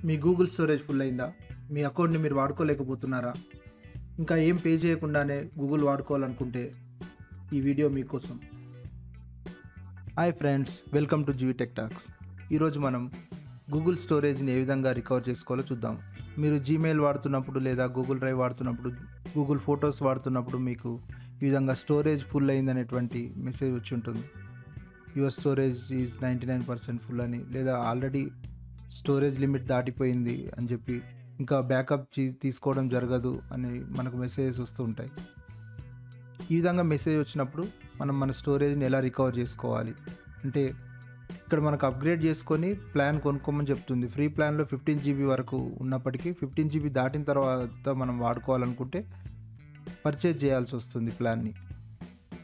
మీ Google storage full అయిందా? మీ అకౌంట్‌ని మీరు వాడుకోలేకపోతున్నారా? ఇంకా ఏం పే చేయకుండానే గూగుల్ వాడుకోవాలనుకుంటే ఈ వీడియో మీకోసం. Hi friends, welcome to GV tech talks. ఈరోజు మనం గూగుల్ స్టోరేజ్ని ఏ విధంగా రికవర్ చేసుకోవాలో చూద్దాం. మీరు జీమెయిల్ వాడుతున్నప్పుడు లేదా గూగుల్ డ్రైవ్ వాడుతున్నప్పుడు, గూగుల్ ఫొటోస్ వాడుతున్నప్పుడు మీకు ఈ విధంగా స్టోరేజ్ ఫుల్ అయిందనేటువంటి మెసేజ్ వచ్చి ఉంటుంది. యువర్ స్టోరేజ్ ఈజ్ 99% ఫుల్ అని, లేదా ఆల్రెడీ స్టోరేజ్ లిమిట్ దాటిపోయింది అని చెప్పి, ఇంకా బ్యాకప్ తీసుకోవడం జరగదు అని మనకు మెసేజెస్ వస్తూ ఉంటాయి. ఈ విధంగా మెసేజ్ వచ్చినప్పుడు మనం మన స్టోరేజ్ని ఎలా రికవర్ చేసుకోవాలి అంటే, ఇక్కడ మనకు అప్గ్రేడ్ చేసుకొని ప్లాన్ కొనుక్కోమని చెప్తుంది. ఫ్రీ ప్లాన్లో 15 GB వరకు ఉన్నప్పటికీ 15 GB దాటిన తర్వాత మనం వాడుకోవాలనుకుంటే పర్చేజ్ చేయాల్సి వస్తుంది ప్లాన్ని.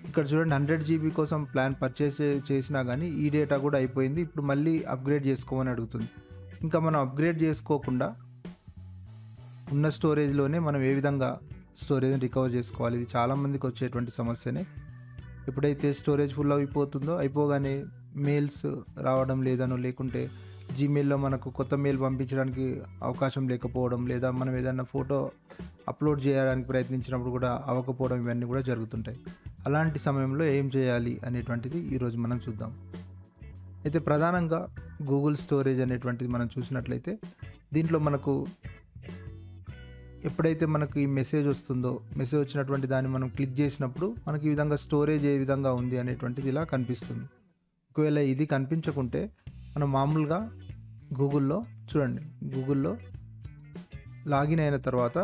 ఇక్కడ చూడండి, 100 GB కోసం ప్లాన్ పర్చేస్ చేసినా కానీ ఈ డేటా కూడా అయిపోయింది, ఇప్పుడు మళ్ళీ అప్గ్రేడ్ చేసుకోమని అడుగుతుంది. ఇంకా మనం అప్గ్రేడ్ చేసుకోకుండా ఉన్న స్టోరేజ్లోనే మనం ఏ విధంగా స్టోరేజ్ని రికవర్ చేసుకోవాలి, ఇది చాలామందికి వచ్చేటువంటి సమస్యనే. ఎప్పుడైతే స్టోరేజ్ ఫుల్ అయిపోతుందో, అయిపోగానే మెయిల్స్ రావడం లేదనో, లేకుంటే జీమెయిల్లో మనకు కొత్త మెయిల్ పంపించడానికి అవకాశం లేకపోవడం, లేదా మనం ఏదైనా ఫోటో అప్లోడ్ చేయడానికి ప్రయత్నించినప్పుడు కూడా అవ్వకపోవడం, ఇవన్నీ కూడా జరుగుతుంటాయి. అలాంటి సమయంలో ఏం చేయాలి అనేటువంటిది ఈరోజు మనం చూద్దాం. అయితే ప్రధానంగా గూగుల్ స్టోరేజ్ అనేటువంటిది మనం చూసినట్లయితే, దీంట్లో మనకు ఎప్పుడైతే మనకు ఈ మెసేజ్ వస్తుందో, మెసేజ్ వచ్చినటువంటి దాన్ని మనం క్లిక్ చేసినప్పుడు మనకి ఈ విధంగా స్టోరేజ్ ఏ విధంగా ఉంది అనేటువంటిది ఇలా కనిపిస్తుంది. ఒకవేళ ఇది కనిపించకుంటే మనం మామూలుగా గూగుల్లో చూడండి, గూగుల్లో లాగిన్ అయిన తర్వాత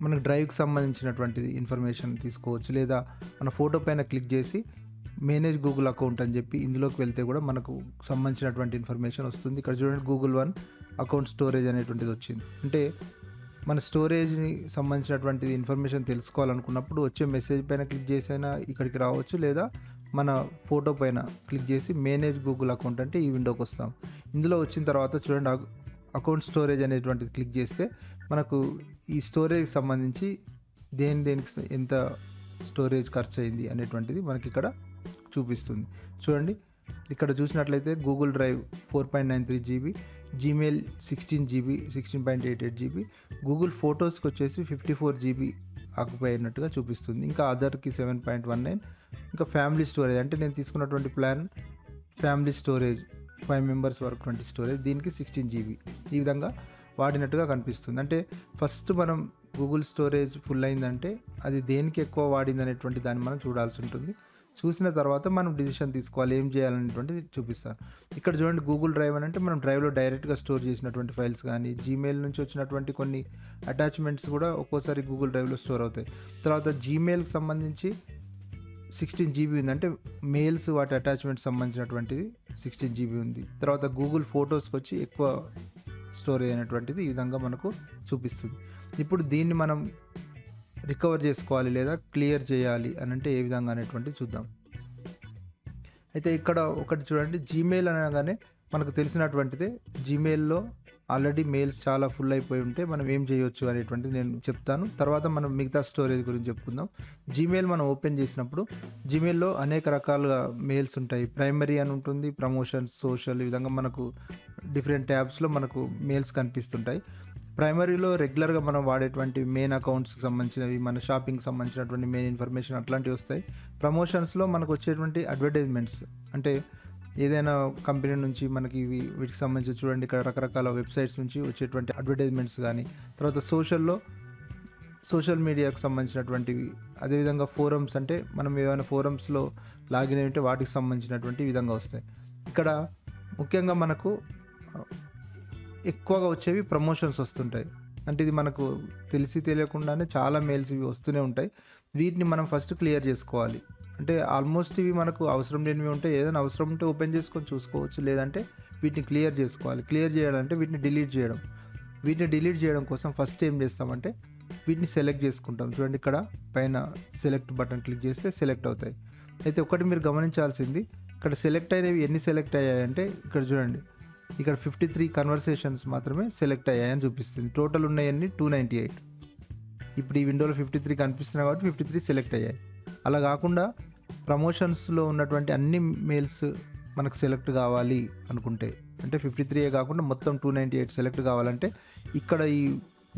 మనకు డ్రైవ్కి సంబంధించినటువంటిది ఇన్ఫర్మేషన్ తీసుకోవచ్చు, లేదా మన ఫోటో పైన క్లిక్ చేసి మేనేజ్ గూగుల్ అకౌంట్ అని చెప్పి ఇందులోకి వెళ్తే కూడా మనకు సంబంధించినటువంటి ఇన్ఫర్మేషన్ వస్తుంది. ఇక్కడ చూడండి, గూగుల్ వన్ అకౌంట్ స్టోరేజ్ అనేటువంటిది వచ్చింది. అంటే మన స్టోరేజ్ని సంబంధించినటువంటి ఇన్ఫర్మేషన్ తెలుసుకోవాలనుకున్నప్పుడు వచ్చే మెసేజ్ పైన క్లిక్ చేసైనా ఇక్కడికి రావచ్చు, లేదా మన ఫోటో పైన క్లిక్ చేసి మేనేజ్ గూగుల్ అకౌంట్ అంటే ఈ విండోకి వస్తాం. ఇందులో వచ్చిన తర్వాత చూడండి, అకౌంట్ స్టోరేజ్ అనేటువంటిది క్లిక్ చేస్తే మనకు ఈ స్టోరేజ్కి సంబంధించి దేనికి ఎంత స్టోరేజ్ ఖర్చు అయింది అనేటువంటిది మనకి ఇక్కడ చూపిస్తుంది. చూడండి, ఇక్కడ చూసినట్లయితే Google Drive 4.93 GB, Gmail 16 GB, 16.88 GB, Google ఫొటోస్కి వచ్చేసి 54 GB ఆక్యుపై అయినట్టుగా చూపిస్తుంది. ఇంకా అదర్కి 7.19, ఇంకా ఫ్యామిలీ స్టోరేజ్ అంటే నేను తీసుకున్నటువంటి ప్లాన్ ఫ్యామిలీ స్టోరేజ్ 5 మెంబర్స్ వరకు 20 స్టోరేజ్, దీనికి 16 GB ఈ విధంగా వాడినట్టుగా కనిపిస్తుంది. అంటే ఫస్ట్ మనం గూగుల్ స్టోరేజ్ ఫుల్ అయిందంటే అది దేనికి ఎక్కువ వాడింది అనేటువంటి దాన్ని మనం చూడాల్సి ఉంటుంది. చూసిన తర్వాత మనం డిసిషన్ తీసుకోవాలి, ఏం చేయాలనేటువంటిది చూపిస్తాను. ఇక్కడ చూడండి, గూగుల్ డ్రైవ్ అని అంటే మనం డ్రైవ్లో డైరెక్ట్గా స్టోర్ చేసినటువంటి ఫైల్స్ కానీ, జీమెయిల్ నుంచి వచ్చినటువంటి కొన్ని అటాచ్మెంట్స్ కూడా ఒక్కోసారి గూగుల్ డ్రైవ్లో స్టోర్ అవుతాయి. తర్వాత జీమెయిల్కి సంబంధించి 16 GB ఉంది, అంటే మెయిల్స్ వాటి అటాచ్మెంట్స్ సంబంధించినటువంటిది 16 GB ఉంది. తర్వాత గూగుల్ ఫొటోస్కి వచ్చి ఎక్కువ స్టోరేజ్ అయినటువంటిది ఈ విధంగా మనకు చూపిస్తుంది. ఇప్పుడు దీన్ని మనం రికవర్ చేసుకోవాలి లేదా క్లియర్ చేయాలి అని అంటే ఏ విధంగా అనేటువంటిది చూద్దాం. అయితే ఇక్కడ ఒకటి చూడండి, జీమెయిల్ అనగానే మనకు తెలిసినటువంటిదే. జీమెయిల్లో ఆల్రెడీ మెయిల్స్ చాలా ఫుల్ అయిపోయి ఉంటే మనం ఏం చేయొచ్చు అనేటువంటిది నేను చెప్తాను. తర్వాత మనం మిగతా స్టోరేజ్ గురించి చెప్పుకుందాం. జీమెయిల్ మనం ఓపెన్ చేసినప్పుడు జీమెయిల్లో అనేక రకాలుగా మెయిల్స్ ఉంటాయి. ప్రైమరీ అని ఉంటుంది, ప్రమోషన్స్, సోషల్, ఈ విధంగా మనకు డిఫరెంట్ ట్యాబ్స్లో మనకు మెయిల్స్ కనిపిస్తుంటాయి. ప్రైమరీలో రెగ్యులర్గా మనం వాడేటువంటి మెయిన్ అకౌంట్స్కి సంబంధించినవి, మన షాపింగ్కి సంబంధించినటువంటి మెయిన్ ఇన్ఫర్మేషన్ అట్లాంటివి వస్తాయి. ప్రమోషన్స్లో మనకు వచ్చేటువంటి అడ్వర్టైజ్మెంట్స్, అంటే ఏదైనా కంపెనీ నుంచి మనకి వీటికి సంబంధించి చూడండి, ఇక్కడ రకరకాల వెబ్సైట్స్ నుంచి వచ్చేటువంటి అడ్వర్టైజ్మెంట్స్ కానీ, తర్వాత సోషల్ మీడియాకి సంబంధించినటువంటివి, అదేవిధంగా ఫోరమ్స్, అంటే మనం ఏమైనా ఫోరమ్స్లో లాగిన్ అయి ఉంటే వాటికి సంబంధించినటువంటి విధంగా వస్తాయి. ఇక్కడ ముఖ్యంగా మనకు ఎక్కువగా వచ్చేవి ప్రమోషన్స్ వస్తుంటాయి. అంటే ఇది మనకు తెలియకుండానే చాలా మెయిల్స్ ఇవి వస్తూనే ఉంటాయి. వీటిని మనం ఫస్ట్ క్లియర్ చేసుకోవాలి. అంటే ఆల్మోస్ట్ ఇవి మనకు అవసరం లేనివి ఉంటాయి, ఏదైనా అవసరం ఉంటే ఓపెన్ చేసుకొని చూసుకోవచ్చు, లేదంటే వీటిని క్లియర్ చేసుకోవాలి. క్లియర్ చేయాలంటే వీటిని డిలీట్ చేయడం కోసం ఫస్ట్ ఏం చేస్తామంటే వీటిని సెలెక్ట్ చేసుకుంటాం. చూడండి, ఇక్కడ పైన సెలెక్ట్ బటన్ క్లిక్ చేస్తే సెలెక్ట్ అవుతాయి. అయితే ఒకటి మీరు గమనించాల్సింది, ఇక్కడ సెలెక్ట్ అయినవి ఎన్ని సెలెక్ట్ అయ్యాయంటే ఇక్కడ చూడండి, ఇక్కడ 53 కన్వర్సేషన్స్ మాత్రమే సెలెక్ట్ అయ్యాయని చూపిస్తుంది. టోటల్ ఉన్నాయన్నీ 298. ఇప్పుడు ఈ విండోలో 53 కనిపిస్తున్నాయి కాబట్టి 53 సెలెక్ట్ అయ్యాయి. అలా కాకుండా ప్రమోషన్స్లో ఉన్నటువంటి అన్ని మెయిల్స్ మనకు సెలెక్ట్ కావాలి అనుకుంటే, అంటే 53 కాకుండా మొత్తం 298 సెలెక్ట్ కావాలంటే ఇక్కడ ఈ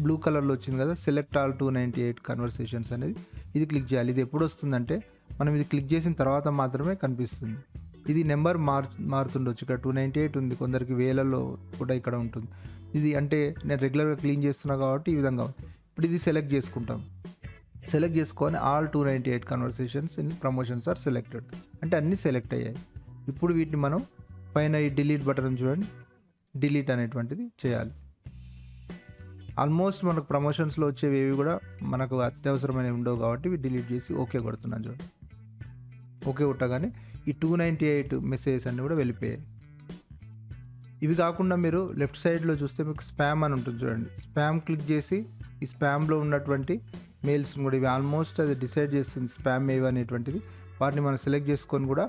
బ్లూ కలర్లో వచ్చింది కదా సెలెక్ట్ ఆల్ 298 కన్వర్సేషన్స్ అనేది, ఇది క్లిక్ చేయాలి. ఇది ఎప్పుడు వస్తుందంటే మనం ఇది క్లిక్ చేసిన తర్వాత మాత్రమే కనిపిస్తుంది. ఇది నెంబర్ మారుతుండొచ్చు. ఇక్కడ 298 ఉంది, కొందరికి వేలలో కూడా ఇక్కడ ఉంటుంది. ఇది అంటే నేను రెగ్యులర్గా క్లీన్ చేస్తున్నా కాబట్టి ఈ విధంగా. ఇప్పుడు ఇది సెలెక్ట్ చేసుకుంటాం. సెలెక్ట్ చేసుకొని all 298 conversations in promotions are selected అంటే అన్నీ సెలెక్ట్ అయ్యాయి. ఇప్పుడు వీటిని మనం పైన ఈ డిలీట్ బటన్ చూడండి, డిలీట్ అనేటువంటిది చేయాలి. ఆల్మోస్ట్ మనకు ప్రమోషన్స్లో వచ్చేవి ఏవి కూడా మనకు అత్యవసరమైనవి ఉండవు కాబట్టి ఇవి డిలీట్ చేసి ఓకే కొడుతున్నాను చూడండి. ఓకే కొట్టగానే ఈ 298 మెసేజెస్ అన్నీ కూడా వెళ్ళిపోయాయి. ఇవి కాకుండా మీరు లెఫ్ట్ సైడ్లో చూస్తే మీకు స్పామ్ అని ఉంటుంది చూడండి. స్పామ్ క్లిక్ చేసి ఈ స్పామ్లో ఉన్నటువంటి మెయిల్స్ని కూడా ఇవి ఆల్మోస్ట్ అది డిసైడ్ చేస్తుంది స్పామ్ ఏవి అనేటువంటిది. వాటిని మనం సెలెక్ట్ చేసుకొని కూడా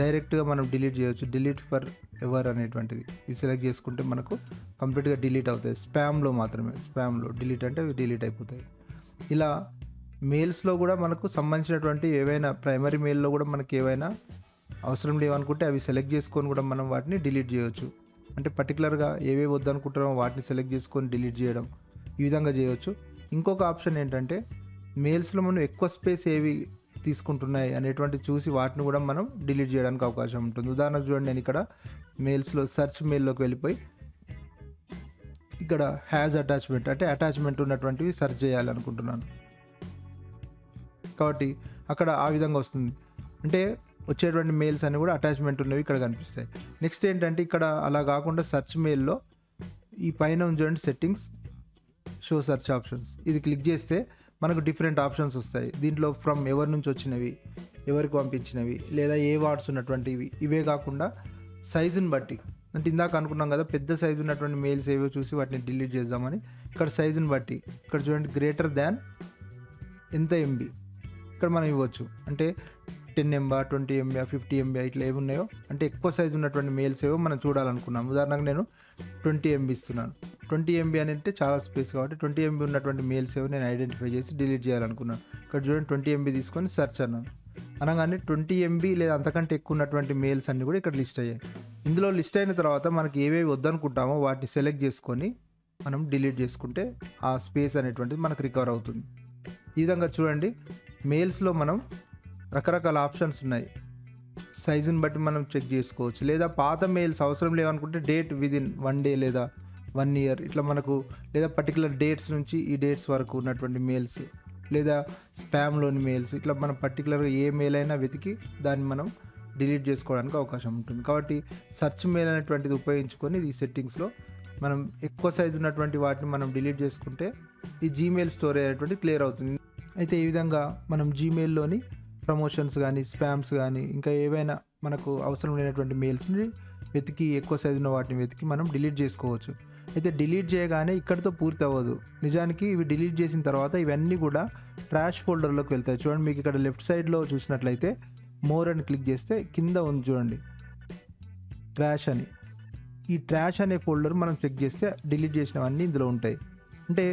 డైరెక్ట్గా మనం డిలీట్ చేయవచ్చు. డిలీట్ ఫర్ ఎవర్ అనేటువంటిది ఇది సెలెక్ట్ చేసుకుంటే మనకు కంప్లీట్గా డిలీట్ అవుతాయి. స్పామ్లో మాత్రమే, స్పామ్లో డిలీట్ అంటే అవి డిలీట్ అయిపోతాయి. ఇలా మెయిల్స్లో కూడా మనకు సంబంధించినటువంటి ఏవైనా ప్రైమరీ మెయిల్లో కూడా మనకి ఏవైనా అవసరం లేవనుకుంటే అవి సెలెక్ట్ చేసుకొని కూడా మనం వాటిని డిలీట్ చేయవచ్చు. అంటే పర్టికులర్గా ఏవేవి వద్దనుకుంటామో వాటిని సెలెక్ట్ చేసుకొని డిలీట్ చేయడం, ఈ విధంగా చేయవచ్చు. ఇంకొక ఆప్షన్ ఏంటంటే మెయిల్స్లో మనం ఎక్కువ స్పేస్ ఏవి తీసుకుంటున్నాయి అనేటువంటి చూసి వాటిని కూడా మనం డిలీట్ చేయడానికి అవకాశం ఉంటుంది. ఉదాహరణకు చూడండి, నేను ఇక్కడ మెయిల్స్లో సెర్చ్ మెయిల్లోకి వెళ్ళిపోయి ఇక్కడ హ్యాజ్ అటాచ్మెంట్ అంటే అటాచ్మెంట్ ఉన్నటువంటివి సెర్చ్ చేయాలనుకుంటున్నాను కాబట్టి అక్కడ ఆ విధంగా వస్తుంది. అంటే వచ్చేటువంటి మెయిల్స్ అన్నీ కూడా అటాచ్మెంట్ ఉన్నవి ఇక్కడ కనిపిస్తాయి. నెక్స్ట్ ఏంటంటే ఇక్కడ అలా కాకుండా సెర్చ్ మెయిల్లో ఈ పైన చూడండి సెట్టింగ్స్, షో సెర్చ్ ఆప్షన్స్, ఇది క్లిక్ చేస్తే మనకు డిఫరెంట్ ఆప్షన్స్ వస్తాయి. దీంట్లో ఫ్రమ్ ఎవరి నుంచి వచ్చినవి, ఎవరికి పంపించినవి, లేదా ఏ వార్డ్స్ ఉన్నటువంటివి, ఇవే కాకుండా సైజుని బట్టి, అంటే ఇందాక అనుకున్నాం కదా పెద్ద సైజు ఉన్నటువంటి మెయిల్స్ ఏవో చూసి వాటిని డిలీట్ చేద్దామని, ఇక్కడ సైజుని బట్టి ఇక్కడ చూడండి గ్రేటర్ దాన్ ఎంత ఎంబీ ఇక్కడ మనం ఇవ్వచ్చు. అంటే 10 MB 20 MB 50 MB ఇట్లా ఏమి ఉన్నాయో, అంటే ఎక్కువ సైజు ఉన్నటువంటి మెయిల్స్ ఏవో మనం చూడాలనుకున్నాం. ఉదాహరణకు నేను 20 MB ఇస్తున్నాను. 20 MB అని అంటే చాలా స్పేస్ కాబట్టి 20 MB ఉన్నటువంటి మెయిల్స్ ఏవో నేను ఐడెంటిఫై చేసి డిలీట్ చేయాలనుకున్నాను. ఇక్కడ చూడండి 20 MB తీసుకొని సెర్చ్ అన్నాను. అనగానే 20 MB లేదా అంతకంటే ఎక్కువ ఉన్నటువంటి మెయిల్స్ అన్నీ కూడా ఇక్కడ లిస్ట్ అయ్యాయి. ఇందులో లిస్ట్ అయిన తర్వాత మనకి ఏవేవి వద్దనుకుంటామో వాటిని సెలెక్ట్ చేసుకొని మనం డిలీట్ చేసుకుంటే ఆ స్పేస్ అనేటువంటిది మనకు రికవర్ అవుతుంది. ఈ విధంగా చూడండి మెయిల్స్లో మనం రకరకాల ఆప్షన్స్ ఉన్నాయి. సైజుని బట్టి మనం చెక్ చేసుకోవచ్చు. లేదా పాత మెయిల్స్ అవసరం లేవనుకుంటే డేట్ విదిన్ 1 day లేదా 1 year ఇట్లా మనకు, లేదా పర్టికులర్ డేట్స్ నుంచి ఈ డేట్స్ వరకు ఉన్నటువంటి మెయిల్స్, లేదా స్పామ్లోని మెయిల్స్, ఇట్లా మనం పర్టికులర్గా ఏ మెయిల్ అయినా వెతికి దాన్ని మనం డిలీట్ చేసుకోవడానికి అవకాశం ఉంటుంది. కాబట్టి సెర్చ్ మెయిల్ అనేటువంటిది ఉపయోగించుకొని ఈ సెట్టింగ్స్లో మనం ఎక్కువ సైజు ఉన్నటువంటి వాటిని మనం డిలీట్ చేసుకుంటే ఈ జీమెయిల్ స్టోరేజ్ అనేటువంటి క్లియర్ అవుతుంది. అయితే ఈ విధంగా మనం జీమెయిల్లోని ప్రమోషన్స్ కానీ స్పామ్స్ కానీ ఇంకా ఏవైనా మనకు అవసరం లేనటువంటి మెయిల్స్ని వెతికి ఎక్కువ సైజు ఉన్న వాటిని వెతికి మనం డిలీట్ చేసుకోవచ్చు. అయితే డిలీట్ చేయగానే ఇక్కడితో పూర్తి అవ్వదు. నిజానికి ఇవి డిలీట్ చేసిన తర్వాత ఇవన్నీ కూడా ట్రాష్ ఫోల్డర్లోకి వెళ్తాయి. చూడండి మీకు ఇక్కడ లెఫ్ట్ సైడ్లో చూసినట్లయితే మోర్ అని క్లిక్ చేస్తే కింద ఉంది చూడండి ట్రాష్ అని. ఈ ట్రాష్ అనే ఫోల్డర్ మనం చెక్ చేస్తే డిలీట్ చేసినవన్నీ ఇందులో ఉంటాయి. అంటే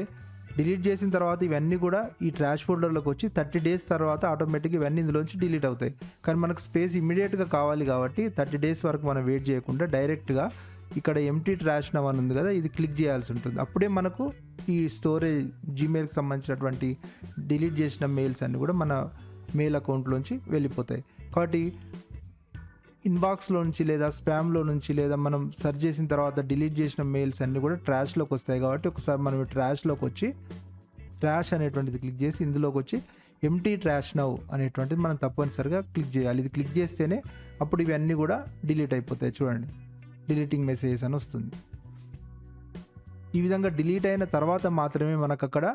డిలీట్ చేసిన తర్వాత ఇవన్నీ కూడా ఈ ట్రాష్ ఫోల్డర్లోకి వచ్చి 30 days తర్వాత ఆటోమేటిక్గా ఇవన్నీ ఇందులోంచి డిలీట్ అవుతాయి. కానీ మనకు స్పేస్ ఇమీడియట్గా కావాలి కాబట్టి 30 days వరకు మనం వెయిట్ చేయకుండా డైరెక్ట్గా ఇక్కడ ఎంటీ ట్రాష్ నవ్ అని ఉంది కదా, ఇది క్లిక్ చేయాల్సి ఉంటుంది. అప్పుడే మనకు ఈ స్టోరేజ్ జీమెయిల్కి సంబంధించినటువంటి డిలీట్ చేసిన మెయిల్స్ అన్నీ కూడా మన మెయిల్ అకౌంట్లోంచి వెళ్ళిపోతాయి. కాబట్టి ఇన్బాక్స్లో నుంచి లేదా స్పామ్లో నుంచి లేదా మనం సెర్చ్ చేసిన తర్వాత డిలీట్ చేసిన మెయిల్స్ అన్నీ కూడా ట్రాష్లోకి వస్తాయి. కాబట్టి ఒకసారి మనం ట్రాష్లోకి వచ్చి ట్రాష్ అనేటువంటిది క్లిక్ చేసి ఇందులోకి వచ్చి ఎంటీ ట్రాష్ నవ్ అనేటువంటిది మనం తప్పనిసరిగా క్లిక్ చేయాలి. ఇది క్లిక్ చేస్తేనే అప్పుడు ఇవన్నీ కూడా డిలీట్ అయిపోతాయి. చూడండి డిలీటింగ్ మెసేజెస్ అని వస్తుంది. ఈ విధంగా డిలీట్ అయిన తర్వాత మాత్రమే మనకు అక్కడ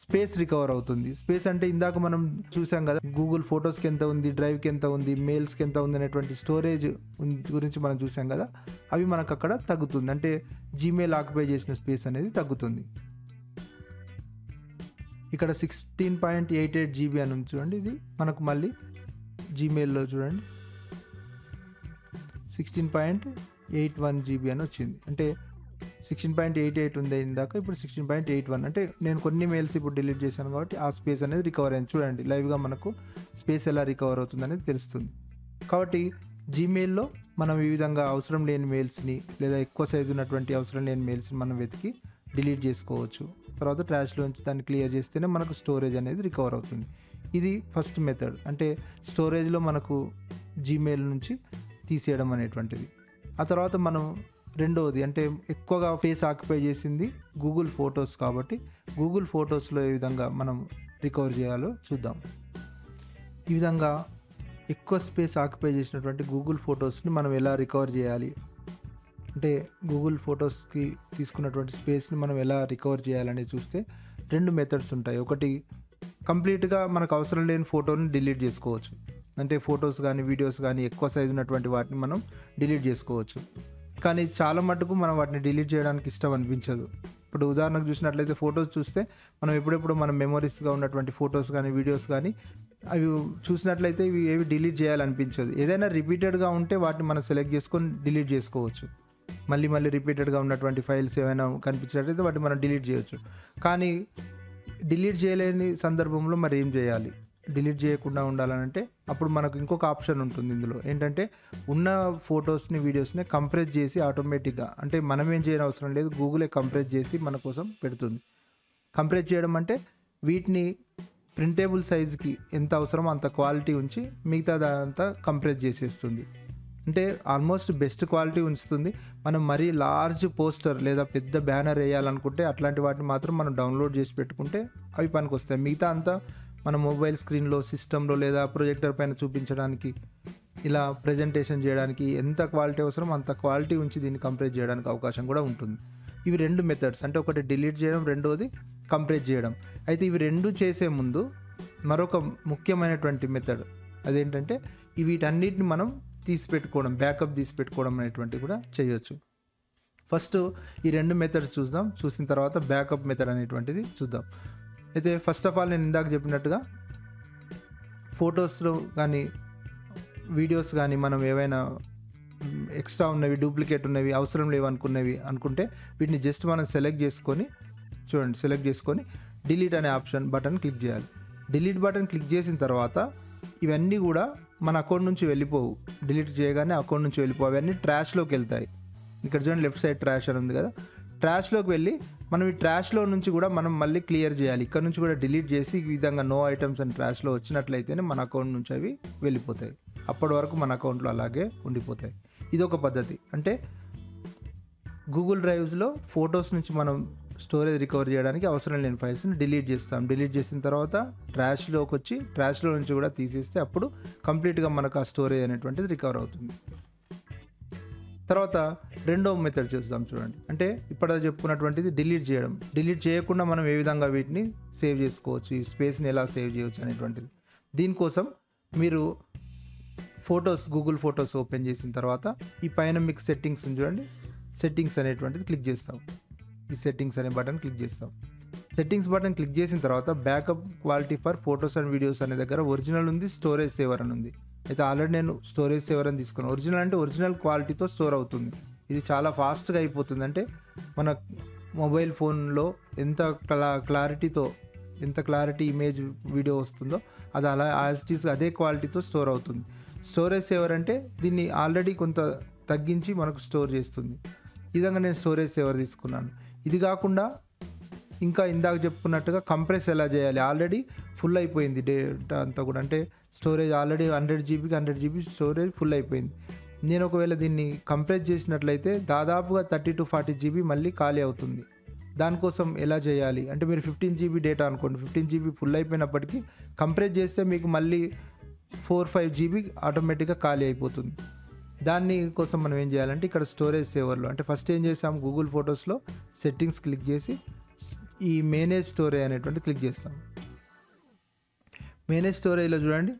స్పేస్ రికవర్ అవుతుంది. స్పేస్ అంటే ఇందాక మనం చూసాం కదా గూగుల్ ఫొటోస్కి ఎంత ఉంది, డ్రైవ్కి ఎంత ఉంది, మెయిల్స్కి ఎంత ఉంది అనేటువంటి స్టోరేజ్ గురించి మనం చూసాం కదా, అవి మనకు అక్కడ తగ్గుతుంది. అంటే జీమెయిల్ ఆక్యుపై చేసిన స్పేస్ అనేది తగ్గుతుంది. ఇక్కడ 16.88 GB అని ఉంది చూడండి, ఇది మనకు మళ్ళీ జీమెయిల్లో చూడండి 16.81 GB అని వచ్చింది. అంటే 16.88 ఉంది ఇందాక, ఇప్పుడు 16.81. అంటే నేను కొన్ని మెయిల్స్ ఇప్పుడు డిలీట్ చేశాను కాబట్టి ఆ స్పేస్ అనేది రికవర్ అయింది. చూడండి లైవ్గా మనకు స్పేస్ ఎలా రికవర్ అవుతుంది అనేది తెలుస్తుంది. కాబట్టి జీమెయిల్లో మనం ఈ విధంగా అవసరం లేని మెయిల్స్ని లేదా ఎక్కువ సైజు ఉన్నటువంటి అవసరం లేని మెయిల్స్ని మనం వెతికి డిలీట్ చేసుకోవచ్చు. తర్వాత ట్రాష్లోంచి దాన్ని క్లియర్ చేస్తేనే మనకు స్టోరేజ్ అనేది రికవర్ అవుతుంది. ఇది ఫస్ట్ మెథడ్, అంటే స్టోరేజ్లో మనకు జీమెయిల్ నుంచి తీసేయడం అనేటువంటిది. ఆ తర్వాత మనం రెండవది, అంటే ఎక్కువగా స్పేస్ ఆక్యుపై చేసింది గూగుల్ ఫొటోస్ కాబట్టి గూగుల్ ఫొటోస్లో ఏ విధంగా మనం రికవర్ చేయాలో చూద్దాం. ఈ విధంగా ఎక్కువ స్పేస్ ఆక్యుపై చేసినటువంటి గూగుల్ ఫొటోస్ని మనం ఎలా రికవర్ చేయాలి, అంటే గూగుల్ ఫొటోస్కి తీసుకున్నటువంటి స్పేస్ని మనం ఎలా రికవర్ చేయాలని చూస్తే 2 మెథడ్స్ ఉంటాయి. ఒకటి, కంప్లీట్గా మనకు అవసరం లేని ఫోటోని డిలీట్ చేసుకోవచ్చు. అంటే ఫొటోస్ కానీ వీడియోస్ కానీ ఎక్కువ సైజు ఉన్నటువంటి వాటిని మనం డిలీట్ చేసుకోవచ్చు. కానీ చాలా మటుకు మనం వాటిని డిలీట్ చేయడానికి ఇష్టం అనిపించదు. ఇప్పుడు ఉదాహరణకు చూసినట్లయితే ఫొటోస్ చూస్తే మనం ఎప్పుడెప్పుడు మన మెమొరీస్గా ఉన్నటువంటి ఫొటోస్ కానీ వీడియోస్ కానీ అవి చూసినట్లయితే ఇవి ఏవి డిలీట్ చేయాలనిపించదు. ఏదైనా రిపీటెడ్గా ఉంటే వాటిని మనం సెలెక్ట్ చేసుకొని డిలీట్ చేసుకోవచ్చు. మళ్ళీ రిపీటెడ్గా ఉన్నటువంటి ఫైల్స్ ఏమైనా కనిపించినట్లయితే వాటిని మనం డిలీట్ చేయవచ్చు. కానీ డిలీట్ చేయలేని సందర్భంలో మరి ఏం చేయాలి, డిలీట్ చేయకుండా ఉండాలంటే అప్పుడు మనకు ఇంకొక ఆప్షన్ ఉంటుంది. ఇందులో ఏంటంటే ఉన్న ఫొటోస్ని వీడియోస్ని కంప్రెస్ చేసి ఆటోమేటిక్గా, అంటే మనం ఏం చేయని అవసరం లేదు, గూగులే కంప్రెస్ చేసి మన కోసం పెడుతుంది. కంప్రెస్ చేయడం అంటే వీటిని ప్రింటేబుల్ సైజుకి ఎంత అవసరమో అంత క్వాలిటీ ఉంచి మిగతాదంతా కంప్రెస్ చేసేస్తుంది. అంటే ఆల్మోస్ట్ బెస్ట్ క్వాలిటీ ఉంచుతుంది. మనం మరీ లార్జ్ పోస్టర్ లేదా పెద్ద బ్యానర్ వేయాలనుకుంటే అట్లాంటి వాటిని మాత్రం మనం డౌన్లోడ్ చేసి పెట్టుకుంటే అవి పనికి వస్తాయి. మిగతా అంతా మన మొబైల్ స్క్రీన్లో, సిస్టంలో లేదా ప్రొజెక్టర్ పైన చూపించడానికి, ఇలా ప్రజెంటేషన్ చేయడానికి ఎంత క్వాలిటీ అవసరం అంత క్వాలిటీ ఉంచి దీన్ని కంప్రెస్ చేయడానికి అవకాశం కూడా ఉంటుంది. ఇవి 2 మెథడ్స్, అంటే ఒకటి డిలీట్ చేయడం, రెండోది కంప్రెస్ చేయడం. అయితే ఇవి 2 చేసే ముందు మరొక ముఖ్యమైనటువంటి మెథడ్ అదేంటంటే వీటన్నిటిని మనం తీసిపెట్టుకోవడం, బ్యాకప్ తీసిపెట్టుకోవడం అనేటువంటిది కూడా చేయొచ్చు. ఫస్ట్ ఈ 2 మెథడ్స్ చూద్దాం, చూసిన తర్వాత బ్యాకప్ మెథడ్ అనేటువంటిది చూద్దాం. అయితే ఫస్ట్ ఆఫ్ ఆల్ నేను ఇందాక చెప్పినట్టుగా ఫొటోస్లో కానీ వీడియోస్ కానీ మనం ఏవైనా ఎక్స్ట్రా ఉన్నవి, డూప్లికేట్ ఉన్నవి, అవసరం లేవు అనుకుంటే వీటిని జస్ట్ మనం సెలెక్ట్ చేసుకొని చూడండి, సెలెక్ట్ చేసుకొని డిలీట్ అనే బటన్ క్లిక్ చేయాలి. డిలీట్ బటన్ క్లిక్ చేసిన తర్వాత ఇవన్నీ కూడా మన అకౌంట్ నుంచి వెళ్ళిపోవు. డిలీట్ చేయగానే అకౌంట్ నుంచి వెళ్ళిపోవు, అవన్నీ ట్రాష్లోకి వెళ్తాయి. ఇక్కడ చూడండి లెఫ్ట్ సైడ్ ట్రాష్ అని ఉంది కదా, ట్రాష్లోకి వెళ్ళి మనం ఈ ట్రాష్లో నుంచి కూడా మనం మళ్ళీ క్లియర్ చేయాలి. ఇక్కడ నుంచి కూడా డిలీట్ చేసి ఈ విధంగా నో ఐటమ్స్ అని ట్రాష్లో వచ్చినట్లయితేనే మన అకౌంట్ నుంచి అవి వెళ్ళిపోతాయి. అప్పటి వరకు మన అకౌంట్లో అలాగే ఉండిపోతాయి. ఇదొక పద్ధతి. అంటే గూగుల్ డ్రైవ్స్లో ఫొటోస్ నుంచి మనం స్టోరేజ్ రికవర్ చేయడానికి అవసరం లేని ఫైల్స్ని డిలీట్ చేస్తాం. డిలీట్ చేసిన తర్వాత ట్రాష్లోకి వచ్చి ట్రాష్లో నుంచి కూడా తీసేస్తే అప్పుడు కంప్లీట్గా మనకు ఆ స్టోరేజ్ అనేటువంటిది రికవర్ అవుతుంది. తర్వాత రెండవ మెథడ్ చూద్దాం. చూడండి, అంటే ఇప్పటిదా చెప్పుకున్నటువంటిది డిలీట్ చేయడం. డిలీట్ చేయకుండా మనం ఏ విధంగా వీటిని సేవ్ చేసుకోవచ్చు, ఈ స్పేస్ని ఎలా సేవ్ చేయవచ్చు అనేటువంటిది. దీనికోసం మీరు గూగుల్ ఫొటోస్ ఓపెన్ చేసిన తర్వాత ఈ పైన మీకు సెట్టింగ్స్ చూడండి, సెట్టింగ్స్ అనేటువంటిది క్లిక్ చేస్తాం. ఈ సెట్టింగ్స్ అనే బటన్ క్లిక్ చేస్తాం. సెట్టింగ్స్ బటన్ క్లిక్ చేసిన తర్వాత backup quality for photos and videos అనే దగ్గర ఒరిజినల్ ఉంది, స్టోరేజ్ సేవర్ అని ఉంది. అయితే ఆల్రెడీ నేను స్టోరేజ్ సేవర్ అని తీసుకున్నాను. ఒరిజినల్ అంటే ఒరిజినల్ క్వాలిటీతో స్టోర్ అవుతుంది. ఇది చాలా ఫాస్ట్గా అయిపోతుంది. అంటే మన మొబైల్ ఫోన్లో ఎంత క్లారిటీతో, ఎంత క్లారిటీ ఇమేజ్ వీడియో వస్తుందో అది అలా యాజ్ ఇట్ ఈస్ అదే క్వాలిటీతో స్టోర్ అవుతుంది. స్టోరేజ్ సేవర్ అంటే దీన్ని ఆల్రెడీ కొంత తగ్గించి మనకు స్టోర్ చేస్తుంది. ఈ విధంగా నేను స్టోరేజ్ సేవర్ తీసుకున్నాను. ఇది కాకుండా ఇంకా ఇందాక చెప్పుకున్నట్టుగా కంప్రెస్ ఎలా చేయాలి, ఆల్రెడీ ఫుల్ అయిపోయింది డేటా అంతా కూడా, అంటే storage already 100 GB storage full అయిపోయింది. నేను ఒకవేళ దీన్ని కంప్రెస్ చేసినట్లయితే దాదాపుగా 30 to 40 GB మళ్ళీ ఖాళీ అవుతుంది. దానికోసం ఎలా చేయాలి అంటే మీరు 15 GB డేటా అనుకోండి, 15 GB ఫుల్ అయిపోయినప్పటికీ కంప్రెస్ చేస్తే మీకు మళ్ళీ 4-5 GB ఆటోమేటిక్గా ఖాళీ అయిపోతుంది. దాన్ని కోసం మనం ఏం చేయాలంటే ఇక్కడ స్టోరేజ్ సేవర్లో, అంటే ఫస్ట్ ఏం చేసాం, గూగుల్ ఫొటోస్లో సెట్టింగ్స్ క్లిక్ చేసి ఈ మేనేజ్ స్టోరేజ్ అనేటువంటి క్లిక్ చేస్తాం. మేనేజ్ స్టోరేజ్లో చూడండి,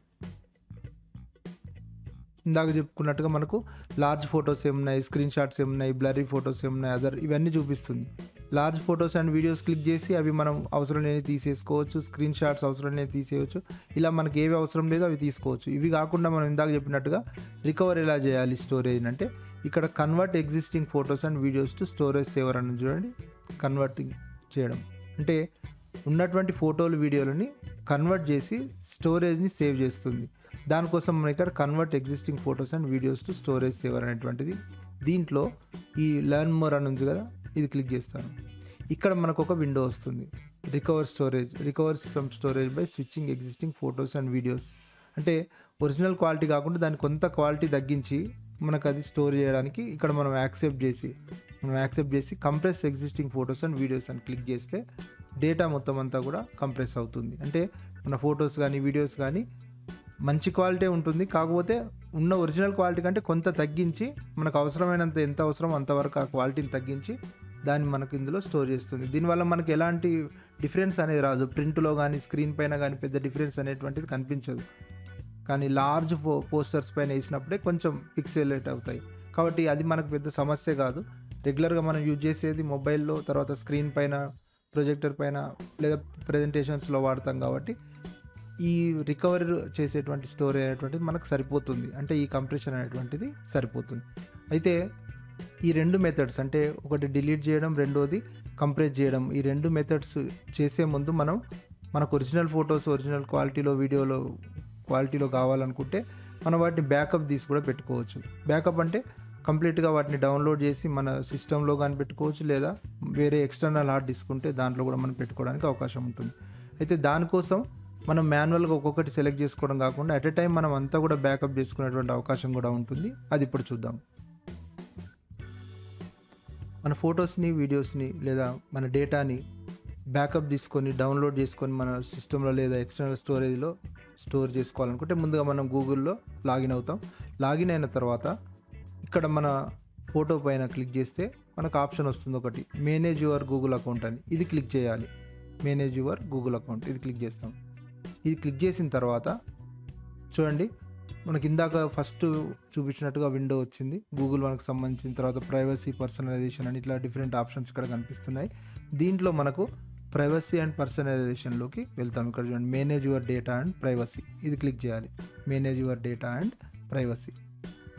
ఇందాక చెప్పుకున్నట్టుగా మనకు లార్జ్ ఫొటోస్ ఏమున్నాయి, స్క్రీన్ షాట్స్ ఏమున్నాయి, బ్లర్రీ ఫొటోస్ ఏమున్నాయి, ఇవన్నీ చూపిస్తుంది. Large photos and videos click చేసి అవి మనం అవసరం లేని తీసేసుకోవచ్చు, స్క్రీన్ షాట్స్ అవసరం లేని తీసేయవచ్చు, ఇలా మనకి ఏవి అవసరం లేదో అవి తీసుకోవచ్చు. ఇవి కాకుండా మనం ఇందాక చెప్పినట్టుగా రికవర్ ఎలా చేయాలి స్టోరేజ్ అంటే ఇక్కడ convert existing photos and videos to storage saver అని చూడండి, కన్వర్టింగ్ చేయడం. అంటే ఉన్నటువంటి ఫోటోలు వీడియోలని కన్వర్ట్ చేసి స్టోరేజ్ని సేవ్ చేస్తుంది. దానికోసం మనం ఇక్కడ convert existing photos and videos to storage saver అనేటువంటిది, దీంట్లో ఈ లెర్న్ మోర్ అని ఉంది కదా, ఇది క్లిక్ చేస్తాను. ఇక్కడ మనకు ఒక విండో వస్తుంది, recover some storage by switching existing photos and videos. అంటే ఒరిజినల్ క్వాలిటీ కాకుండా దాని కొంత క్వాలిటీ తగ్గించి మనకు అది స్టోర్ చేయడానికి ఇక్కడ మనం యాక్సెప్ట్ చేసి compress existing photos and videos అని క్లిక్ చేస్తే డేటా మొత్తం అంతా కూడా కంప్రెస్ అవుతుంది. అంటే మన ఫొటోస్ కానీ వీడియోస్ కానీ మంచి క్వాలిటీ ఉంటుంది, కాకపోతే ఉన్న ఒరిజినల్ క్వాలిటీ కంటే కొంత తగ్గించి మనకు అవసరమైనంత ఎంత అవసరం అంతవరకు ఆ క్వాలిటీని తగ్గించి దాన్ని మనకు ఇందులో స్టోర్ చేస్తుంది. దీనివల్ల మనకు ఎలాంటి డిఫరెన్స్ అనేది రాదు, ప్రింట్లో కానీ స్క్రీన్ పైన కానీ పెద్ద డిఫరెన్స్ అనేటువంటిది కనిపించదు. కానీ లార్జ్ పోస్టర్స్ పైన వేసినప్పుడే కొంచెం పిక్సెలేట్ అవుతాయి. కాబట్టి అది మనకు పెద్ద సమస్య కాదు. రెగ్యులర్గా మనం యూజ్ చేసేది మొబైల్లో, తర్వాత స్క్రీన్ పైన, ప్రొజెక్టర్ పైన లేదా ప్రజెంటేషన్స్లో వాడతాం. కాబట్టి ఈ రికవర్ చేసేటువంటి స్టోరేజ్ అనేటువంటిది మనకు సరిపోతుంది, అంటే ఈ కంప్రెషన్ అనేటువంటిది సరిపోతుంది. అయితే ఈ రెండు మెథడ్స్, అంటే ఒకటి డిలీట్ చేయడం, రెండోది కంప్రెస్ చేయడం, ఈ రెండు మెథడ్స్ చేసే ముందు మనకు ఒరిజినల్ ఫొటోస్ ఒరిజినల్ క్వాలిటీలో వీడియోలో క్వాలిటీలో కావాలనుకుంటే మనం వాటిని బ్యాకప్ తీసి కూడా పెట్టుకోవచ్చు. బ్యాకప్ అంటే కంప్లీట్గా వాటిని డౌన్లోడ్ చేసి మన సిస్టంలో కానీ పెట్టుకోవచ్చు, లేదా వేరే ఎక్స్టర్నల్ హార్డ్ డిస్క్ ఉంటే దాంట్లో కూడా మనం పెట్టుకోవడానికి అవకాశం ఉంటుంది. అయితే దానికోసం మనం మాన్యువల్గా ఒక్కొక్కటి సెలెక్ట్ చేసుకోవడం కాకుండా అట్ ఎ టైం మనం అంతా కూడా బ్యాకప్ చేసుకునేటువంటి అవకాశం కూడా ఉంటుంది. అది ఇప్పుడు చూద్దాం. మన ఫొటోస్ని, వీడియోస్ని లేదా మన డేటాని బ్యాకప్ తీసుకొని డౌన్లోడ్ చేసుకొని మన సిస్టంలో లేదా ఎక్స్టర్నల్ స్టోరేజ్లో స్టోర్ చేసుకోవాలనుకుంటే ముందుగా మనం గూగుల్లో లాగిన్ అవుతాం. లాగిన్ అయిన తర్వాత ఇక్కడ మన ఫోటో పైన క్లిక్ చేస్తే మనకు ఆప్షన్ వస్తుంది ఒకటి, మేనేజ్ యువర్ గూగుల్ అకౌంట్ అని. ఇది క్లిక్ చేయాలి. మేనేజ్ యువర్ గూగుల్ అకౌంట్ ఇది క్లిక్ చేస్తాం. ఇది క్లిక్ చేసిన తర్వాత చూడండి, మనకి ఇందాక ఫస్ట్ చూపించినట్టుగా విండో వచ్చింది. గూగుల్ మనకు సంబంధించిన తర్వాత ప్రైవసీ, పర్సనలైజేషన్ అని ఇట్లా డిఫరెంట్ ఆప్షన్స్ ఇక్కడ కనిపిస్తున్నాయి. దీంట్లో మనకు ప్రైవసీ అండ్ పర్సనలైజేషన్లోకి వెళ్తాం. ఇక్కడ చూడండి, manage your data and privacy ఇది క్లిక్ చేయాలి. Manage your data and privacy.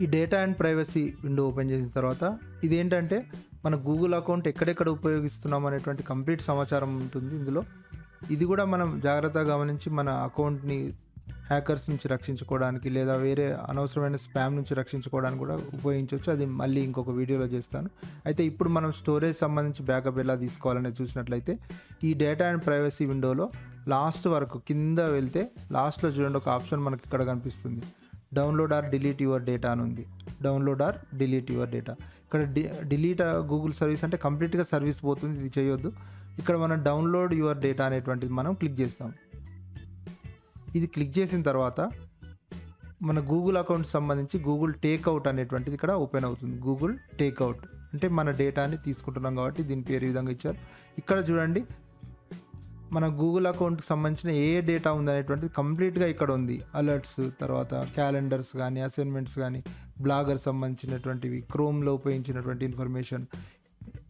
ఈ data and privacy window open చేసిన తర్వాత ఇదేంటంటే మన గూగుల్ అకౌంట్ ఎక్కడెక్కడ ఉపయోగిస్తున్నాం అనేటువంటి కంప్లీట్ సమాచారం ఉంటుంది ఇందులో. ఇది కూడా మనం జాగ్రత్తగా గమనించి మన అకౌంట్ని హ్యాకర్స్ నుంచి రక్షించుకోవడానికి లేదా వేరే అనవసరమైన స్పామ్ నుంచి రక్షించుకోవడానికి కూడా ఉపయోగించవచ్చు. అది మళ్ళీ ఇంకొక వీడియోలో చేస్తాను. అయితే ఇప్పుడు మనం స్టోరేజ్ సంబంధించి బ్యాకప్ ఎలా తీసుకోవాలనేది చూసినట్లయితే ఈ డేటా అండ్ ప్రైవసీ విండోలో లాస్ట్ వరకు కింద వెళ్తే లాస్ట్లో చూడండి ఒక ఆప్షన్ మనకి ఇక్కడ కనిపిస్తుంది, download or delete your data అని ఉంది. Download or delete your data. ఇక్కడ డిలీట్ గూగుల్ సర్వీస్ అంటే కంప్లీట్గా సర్వీస్ పోతుంది, ఇది చేయొద్దు. ఇక్కడ మనం డౌన్లోడ్ యువర్ డేటా అనేటువంటిది మనం క్లిక్ చేస్తాం. ఇది క్లిక్ చేసిన తర్వాత మన గూగుల్ అకౌంట్ సంబంధించి గూగుల్ టేక్అవుట్ అనేటువంటిది ఇక్కడ ఓపెన్ అవుతుంది. గూగుల్ టేక్అవుట్ అంటే మన డేటాని తీసుకుంటున్నాం కాబట్టి దీని పేరు ఈ విధంగా ఇచ్చారు. ఇక్కడ చూడండి, మన గూగుల్ అకౌంట్కి సంబంధించిన ఏ డేటా ఉందనేటువంటిది కంప్లీట్గా ఇక్కడ ఉంది. అలర్ట్స్, తర్వాత క్యాలెండర్స్ కానీ, అసైన్మెంట్స్ కానీ, బ్లాగర్ సంబంధించినటువంటివి, క్రోమ్లో ఉపయోగించినటువంటి ఇన్ఫర్మేషన్,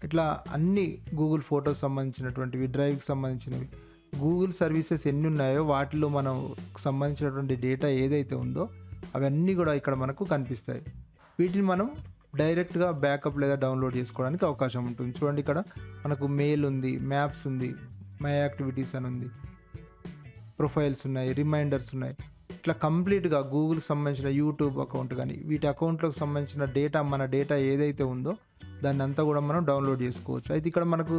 ఇట్లా అన్ని గూగుల్ ఫోటోస్ సంబంధించినటువంటివి, డ్రైవ్కి సంబంధించినవి, గూగుల్ సర్వీసెస్ ఎన్ని ఉన్నాయో వాటిలో మనం సంబంధించినటువంటి డేటా ఏదైతే ఉందో అవన్నీ కూడా ఇక్కడ మనకు కనిపిస్తాయి. వీటిని మనం డైరెక్ట్గా బ్యాకప్ లేదా డౌన్లోడ్ చేసుకోవడానికి అవకాశం ఉంటుంది. చూడండి, ఇక్కడ మనకు మెయిల్ ఉంది, మ్యాప్స్ ఉంది, మై యాక్టివిటీస్ అని ఉంది, ప్రొఫైల్స్ ఉన్నాయి, రిమైండర్స్ ఉన్నాయి. ఇట్లా కంప్లీట్గా గూగుల్కి సంబంధించిన యూట్యూబ్ అకౌంట్ కానీ వీటి అకౌంట్లకు సంబంధించిన డేటా, మన డేటా ఏదైతే ఉందో దాన్ని అంతా కూడా మనం డౌన్లోడ్ చేసుకోవచ్చు. అయితే ఇక్కడ మనకు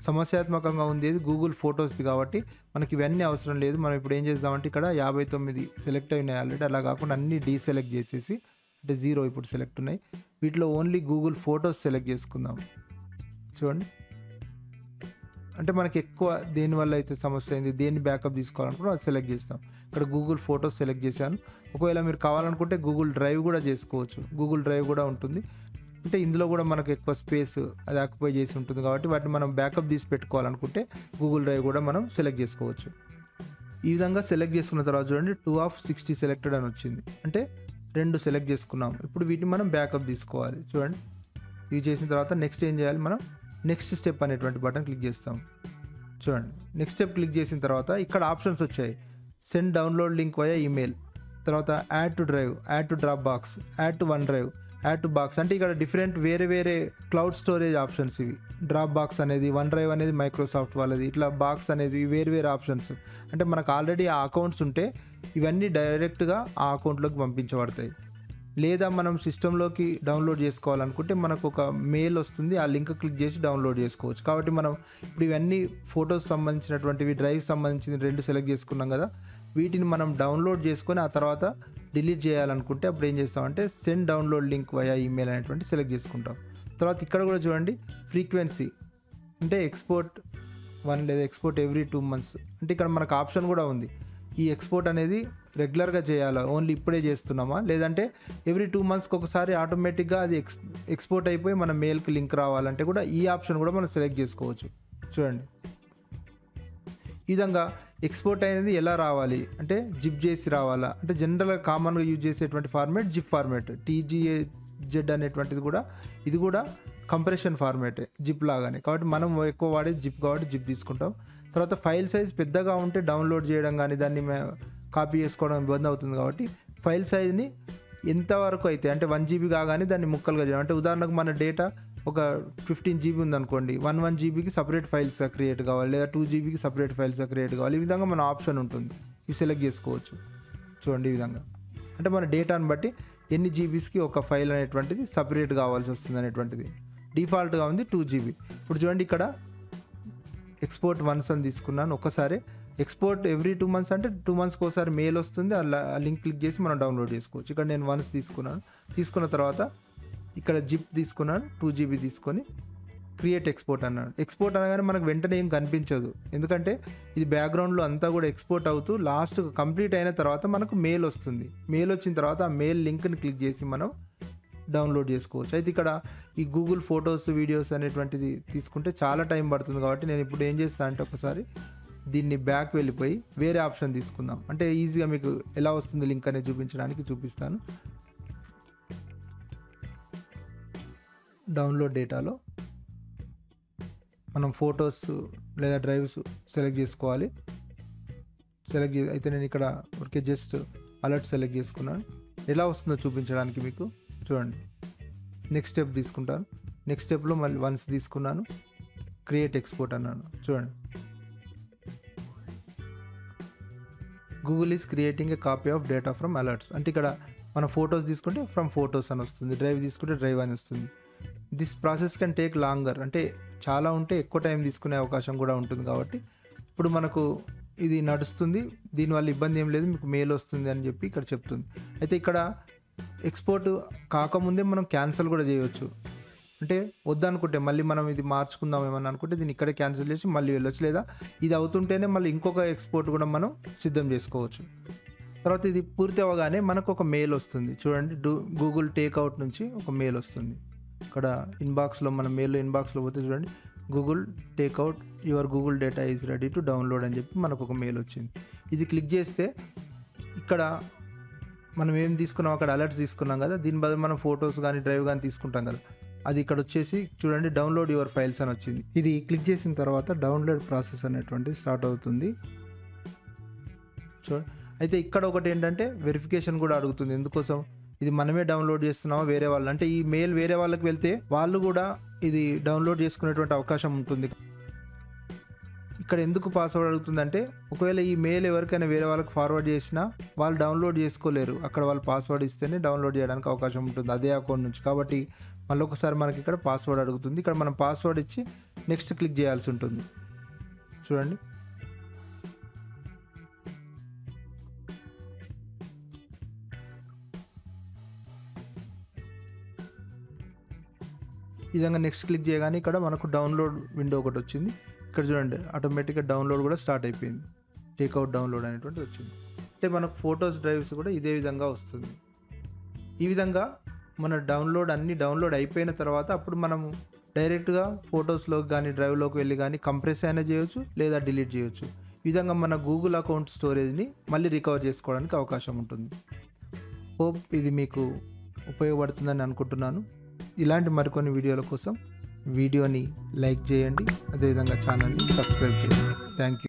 సమస్యాత్మకంగా ఉంది గూగుల్ ఫొటోస్ది కాబట్టి మనకి ఇవన్నీ అవసరం లేదు. మనం ఇప్పుడు ఏం చేద్దామంటే ఇక్కడ 59 సెలెక్ట్ అయినాయి ఆల్రెడీ, అలా కాకుండా అన్నీ డీసెలెక్ట్ చేసేసి, అంటే 0 ఇప్పుడు సెలెక్ట్ ఉన్నాయి, వీటిలో ఓన్లీ గూగుల్ ఫొటోస్ సెలెక్ట్ చేసుకుందాం. చూడండి, అంటే మనకి ఎక్కువ దేనివల్ల అయితే సమస్య అయింది, దేన్ని బ్యాకప్ తీసుకోవాలనుకుంటే అది సెలెక్ట్ చేస్తాం. ఇక్కడ గూగుల్ ఫొటోస్ సెలెక్ట్ చేశాను. ఒకవేళ మీరు కావాలనుకుంటే గూగుల్ డ్రైవ్ కూడా చేసుకోవచ్చు. గూగుల్ డ్రైవ్ కూడా ఉంటుంది, అంటే ఇందులో కూడా మనకు ఎక్కువ స్పేస్ అది ఆక్యుపై చేసి ఉంటుంది కాబట్టి వాటిని మనం బ్యాకప్ తీసి పెట్టుకోవాలనుకుంటే గూగుల్ డ్రైవ్ కూడా మనం సెలెక్ట్ చేసుకోవచ్చు. ఈ విధంగా సెలెక్ట్ చేసుకున్న తర్వాత చూడండి 2 of 60 సెలెక్టెడ్ అని వచ్చింది, అంటే 2 సెలెక్ట్ చేసుకున్నాం. ఇప్పుడు వీటిని మనం బ్యాకప్ తీసుకోవాలి. చూడండి, ఇవి చేసిన తర్వాత నెక్స్ట్ ఏం చేయాలి, మనం నెక్స్ట్ స్టెప్ అనేటువంటి బటన్ క్లిక్ చేస్తాం. చూడండి, నెక్స్ట్ స్టెప్ క్లిక్ చేసిన తర్వాత ఇక్కడ ఆప్షన్స్ వచ్చాయి, send download link via email, తర్వాత add to drive, add to Dropbox, add to OneDrive, add to Box అంటే ఇక్కడ డిఫరెంట్ వేరే క్లౌడ్ స్టోరేజ్ ఆప్షన్స్ ఇవి. డ్రాప్ బాక్స్ అనేది, వన్ డ్రైవ్ అనేది మైక్రోసాఫ్ట్ వాళ్ళది, ఇట్లా బాక్స్ అనేది వేరు ఆప్షన్స్. అంటే మనకు ఆల్రెడీ ఆ అకౌంట్స్ ఉంటే ఇవన్నీ డైరెక్ట్గా ఆ అకౌంట్లోకి పంపించబడతాయి. లేదా మనం సిస్టంలోకి డౌన్లోడ్ చేసుకోవాలనుకుంటే మనకు ఒక మెయిల్ వస్తుంది, ఆ లింక్ క్లిక్ చేసి డౌన్లోడ్ చేసుకోవచ్చు. కాబట్టి మనం ఇప్పుడు ఇవన్నీ ఫొటోస్ సంబంధించినటువంటివి, డ్రైవ్ సంబంధించిన 2 సెలెక్ట్ చేసుకున్నాం కదా, వీటిని మనం డౌన్లోడ్ చేసుకొని ఆ తర్వాత డిలీట్ చేయాలనుకుంటే అప్పుడు ఏం చేస్తామంటే send download link via email అనేటువంటి సెలెక్ట్ చేసుకుంటాం. తర్వాత ఇక్కడ కూడా చూడండి ఫ్రీక్వెన్సీ అంటే ఎక్స్పోర్ట్ 1 లేదా ఎక్స్పోర్ట్ ఎవ్రీ 2 months అంటే ఇక్కడ మనకు ఆప్షన్ కూడా ఉంది. ఈ ఎక్స్పోర్ట్ అనేది రెగ్యులర్గా చేయాలా, ఓన్లీ ఇప్పుడే చేస్తున్నామా, లేదంటే ఎవ్రీ 2 monthsకి ఒకసారి ఆటోమేటిక్గా అది ఎక్స్పోర్ట్ అయిపోయి మన మెయిల్కి లింక్ రావాలంటే కూడా ఈ ఆప్షన్ కూడా మనం సెలెక్ట్ చేసుకోవచ్చు. చూడండి ఈ విధంగా ఎక్స్పోర్ట్ అనేది ఎలా రావాలి అంటే జిప్ చేసి రావాలా అంటే జనరల్గా కామన్గా యూజ్ చేసేటువంటి ఫార్మేట్ జిప్ ఫార్మేట్, TGZ అనేటువంటిది కూడా ఇది కూడా కంప్రెషన్ ఫార్మేటే జిప్ లాగానే. కాబట్టి మనం ఎక్కువ వాడేది జిప్ కాబట్టి జిప్ తీసుకుంటాం. తర్వాత ఫైల్ సైజ్ పెద్దగా ఉంటే డౌన్లోడ్ చేయడం కానీ దాన్ని కాపీ చేసుకోవడం ఇబ్బంది అవుతుంది. కాబట్టి ఫైల్ సైజ్ని ఎంతవరకు అయితే అంటే 1 GB కాగానే దాన్ని ముక్కలుగా చేయడం. అంటే ఉదాహరణకు మన డేటా ఒక 15 GB ఉందనుకోండి, 1 GBకి సపరేట్ ఫైల్స్గా క్రియేట్ కావాలి, లేదా 2 GBకి సపరేట్ ఫైల్స్గా క్రియేట్ కావాలి. ఈ విధంగా మన ఆప్షన్ ఉంటుంది, ఇవి సెలెక్ట్ చేసుకోవచ్చు. చూడండి ఈ విధంగా అంటే మన డేటాను బట్టి ఎన్ని జీబీస్కి ఒక ఫైల్ అనేటువంటిది సపరేట్ కావాల్సి వస్తుంది అనేటువంటిది. డిఫాల్ట్గా ఉంది 2 GB. ఇప్పుడు చూడండి ఇక్కడ ఎక్స్పోర్ట్ వన్స్ అని తీసుకున్నాను. ఒక్కసారి ఎక్స్పోర్ట్ ఎవ్రీ 2 months అంటే 2 monthsకి ఒకసారి మెయిల్ వస్తుంది, ఆ లింక్ క్లిక్ చేసి మనం డౌన్లోడ్ చేసుకోవచ్చు. ఇక్కడ నేను వన్స్ తీసుకున్న తర్వాత ఇక్కడ జిప్ తీసుకున్నాను, 2 GB తీసుకొని క్రియేట్ ఎక్స్పోర్ట్ అన్నాడు. ఎక్స్పోర్ట్ అనగానే మనకు వెంటనే ఏం కనిపించదు, ఎందుకంటే ఇది బ్యాక్గ్రౌండ్లో అంతా కూడా ఎక్స్పోర్ట్ అవుతూ లాస్ట్ కంప్లీట్ అయిన తర్వాత మనకు మెయిల్ వస్తుంది. మెయిల్ వచ్చిన తర్వాత ఆ మెయిల్ లింక్ని క్లిక్ చేసి మనం డౌన్లోడ్ చేసుకోవచ్చు. అయితే ఇక్కడ ఈ గూగుల్ ఫొటోస్ వీడియోస్ అనేటువంటిది తీసుకుంటే చాలా టైం పడుతుంది. కాబట్టి నేను ఇప్పుడు ఏం చేస్తాను అంటే ఒకసారి దీన్ని బ్యాక్ వెళ్ళిపోయి వేరే ఆప్షన్ తీసుకుందాం. అంటే ఈజీగా మీకు ఎలా వస్తుంది లింక్ అనేది చూపించడానికి చూపిస్తాను. డౌన్లోడ్ డేటాలో మనం ఫొటోస్ లేదా డ్రైవ్స్ సెలెక్ట్ చేసుకోవాలి. అయితే నేను ఇక్కడ ఊరికే జస్ట్ అలర్ట్ సెలెక్ట్ చేసుకున్నాను. ఎలా వస్తుందో చూపించడానికి మీకు చూడండి. నెక్స్ట్ స్టెప్ తీసుకుంటాను. నెక్స్ట్ స్టెప్లో మళ్ళీ వన్స్ తీసుకున్నాను, క్రియేట్ ఎక్స్పోర్ట్ అన్నాను. చూడండి Google is creating a copy of data from alerts అంటే ఇక్కడ మన ఫొటోస్ తీసుకుంటే ఫ్రమ్ ఫొటోస్ అని వస్తుంది, డ్రైవ్ తీసుకుంటే డ్రైవ్ అని వస్తుంది. This process can take longer అంటే చాలా ఉంటే ఎక్కువ టైం తీసుకునే అవకాశం కూడా ఉంటుంది. కాబట్టి ఇప్పుడు మనకు ఇది నడుస్తుంది, దీనివల్ల ఇబ్బంది ఏం లేదు, మీకు మెయిల్ వస్తుంది అని చెప్పి ఇక్కడ చెప్తుంది. అయితే ఇక్కడ ఎక్స్పోర్ట్ కాకముందే మనం క్యాన్సిల్ కూడా చేయవచ్చు. అంటే వద్దనుకుంటే మళ్ళీ మనం ఇది మార్చుకుందాం ఏమన్నా అనుకుంటే దీన్ని ఇక్కడే క్యాన్సిల్ చేసి మళ్ళీ వెళ్ళొచ్చు, లేదా ఇది అవుతుంటేనే మళ్ళీ ఇంకొక ఎక్స్పోర్ట్ కూడా మనం సిద్ధం చేసుకోవచ్చు. తర్వాత ఇది పూర్తి అవ్వగానే మనకు ఒక మెయిల్ వస్తుంది. చూడండి గూగుల్ టేక్అవుట్ నుంచి ఒక మెయిల్ వస్తుంది. ఇక్కడ ఇన్బాక్స్లో మన మెయిల్ ఇన్బాక్స్లో పోతే చూడండి Google takeout your Google data is ready to download అని చెప్పి మనకు ఒక మెయిల్ వచ్చింది. ఇది క్లిక్ చేస్తే ఇక్కడ మనం ఏం తీసుకున్నాం అక్కడ అలర్ట్స్ తీసుకున్నాం కదా, దీని బదులు మనం ఫొటోస్ కానీ డ్రైవ్ కానీ తీసుకుంటాం కదా, అది ఇక్కడ వచ్చేసి చూడండి డౌన్లోడ్ యువర్ ఫైల్స్ అని వచ్చింది. ఇది క్లిక్ చేసిన తర్వాత డౌన్లోడ్ ప్రాసెస్ అనేటువంటి స్టార్ట్ అవుతుంది. చూడండి అయితే ఇక్కడ ఒకటి ఏంటంటే వెరిఫికేషన్ కూడా అడుగుతుంది. ఎందుకోసం ఇది మనమే డౌన్లోడ్ చేస్తున్నామా వేరే వాళ్ళు అంటే ఈ మెయిల్ వేరే వాళ్ళకి వెళ్తే వాళ్ళు కూడా ఇది డౌన్లోడ్ చేసుకునేటువంటి అవకాశం ఉంటుంది. ఇక్కడ ఎందుకు పాస్వర్డ్ అడుగుతుందంటే ఒకవేళ ఈ మెయిల్ ఎవరికైనా వేరే వాళ్ళకి ఫార్వర్డ్ చేసినా వాళ్ళు డౌన్లోడ్ చేసుకోలేరు, అక్కడ వాళ్ళు పాస్వర్డ్ ఇస్తేనే డౌన్లోడ్ చేయడానికి అవకాశం ఉంటుంది అదే అకౌంట్ నుంచి. కాబట్టి మళ్ళీ ఒకసారి మనకి ఇక్కడ పాస్వర్డ్ అడుగుతుంది. ఇక్కడ మనం పాస్వర్డ్ ఇచ్చి నెక్స్ట్ క్లిక్ చేయాల్సి ఉంటుంది. చూడండి ఈ విధంగా నెక్స్ట్ క్లిక్ చేయగానే ఇక్కడ మనకు డౌన్లోడ్ విండో ఒకటి వచ్చింది. ఇక్కడ చూడండి ఆటోమేటిక్గా డౌన్లోడ్ కూడా స్టార్ట్ అయిపోయింది, టేక్అవుట్ డౌన్లోడ్ అనేటువంటి వచ్చింది. అంటే మనకు ఫొటోస్ డ్రైవ్స్ కూడా ఇదే విధంగా వస్తుంది. ఈ విధంగా మన అన్ని డౌన్లోడ్ అయిపోయిన తర్వాత అప్పుడు మనము డైరెక్ట్గా ఫొటోస్లోకి కానీ డ్రైవ్లోకి వెళ్ళి కానీ కంప్రెస్ అయినా చేయొచ్చు లేదా డిలీట్ చేయొచ్చు. ఈ విధంగా మన గూగుల్ అకౌంట్ స్టోరేజ్ని మళ్ళీ రికవర్ చేసుకోవడానికి అవకాశం ఉంటుంది. హోప్ ఇది మీకు ఉపయోగపడుతుందని అనుకుంటున్నాను. ఇలాంటి మరికొన్ని వీడియోల కోసం వీడియోని లైక్ చేయండి, అదేవిధంగా ఛానల్ని సబ్స్క్రైబ్ చేయండి. Thank you.